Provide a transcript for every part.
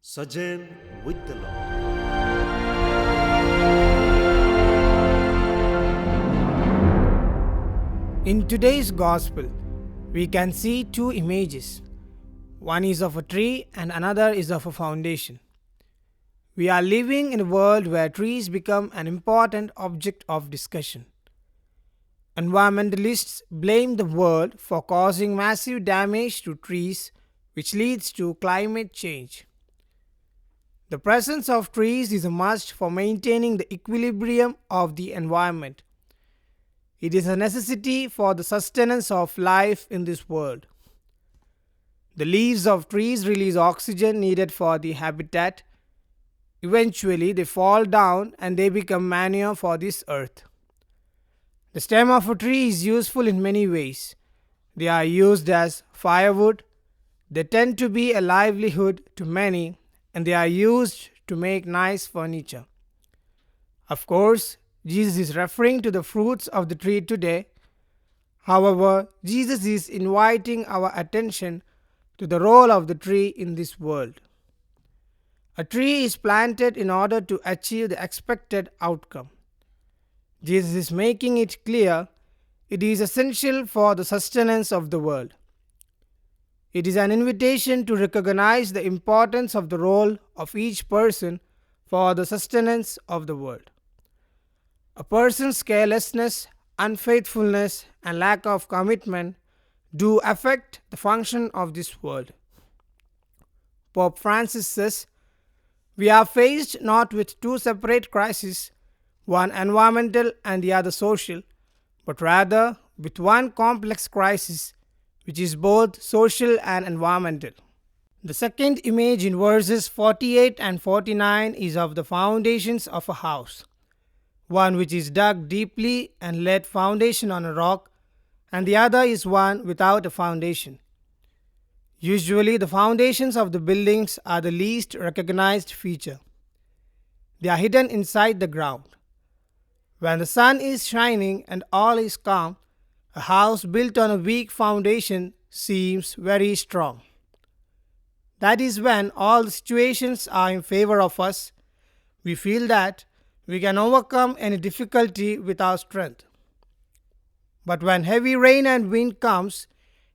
Sojourn with the Lord. In today's Gospel, we can see two images. One is of a tree and another is of a foundation. We are living in a world where trees become an important object of discussion. Environmentalists blame the world for causing massive damage to trees, which leads to climate change. The presence of trees is a must for maintaining the equilibrium of the environment. It is a necessity for the sustenance of life in this world. The leaves of trees release oxygen needed for the habitat. Eventually, they fall down and they become manure for this earth. The stem of a tree is useful in many ways. They are used as firewood. They tend to be a livelihood to many, and they are used to make nice furniture. Of course, Jesus is referring to the fruits of the tree today. However, Jesus is inviting our attention to the role of the tree in this world. A tree is planted in order to achieve the expected outcome. Jesus is making it clear it is essential for the sustenance of the world. It is an invitation to recognize the importance of the role of each person for the sustenance of the world. A person's carelessness, unfaithfulness, and lack of commitment do affect the function of this world. Pope Francis says, "We are faced not with two separate crises, one environmental and the other social, but rather with one complex crisis which is both social and environmental." The second image in verses 48 and 49 is of the foundations of a house, one which is dug deeply and laid foundation on a rock, and the other is one without a foundation. Usually, the foundations of the buildings are the least recognized feature. They are hidden inside the ground. When the sun is shining and all is calm, a house built on a weak foundation seems very strong. That is when all the situations are in favor of us. We feel that we can overcome any difficulty with our strength. But when heavy rain and wind comes,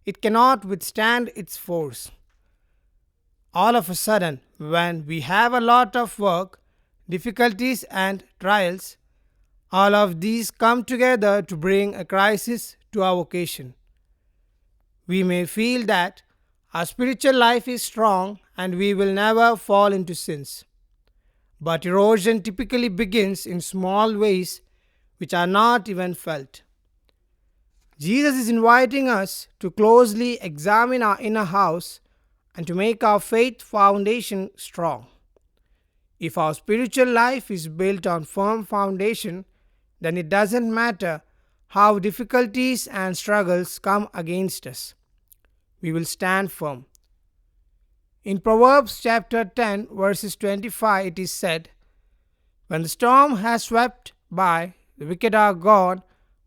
it cannot withstand its force. All of a sudden, when we have a lot of work, difficulties and trials, all of these come together to bring a crisis to our vocation. We may feel that our spiritual life is strong and we will never fall into sins. But erosion typically begins in small ways which are not even felt. Jesus is inviting us to closely examine our inner house and to make our faith foundation strong. If our spiritual life is built on firm foundation, then it doesn't matter how difficulties and struggles come against us. We will stand firm. In Proverbs chapter 10, verses 25, it is said, "When the storm has swept by, the wicked are gone,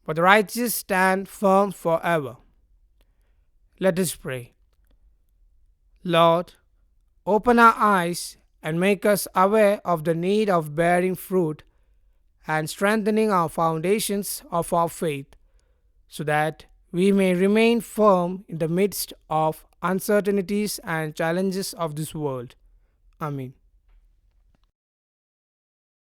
but the righteous stand firm forever." Let us pray. Lord, open our eyes and make us aware of the need of bearing fruit and strengthening our foundations of our faith, so that we may remain firm in the midst of uncertainties and challenges of this world. Amen.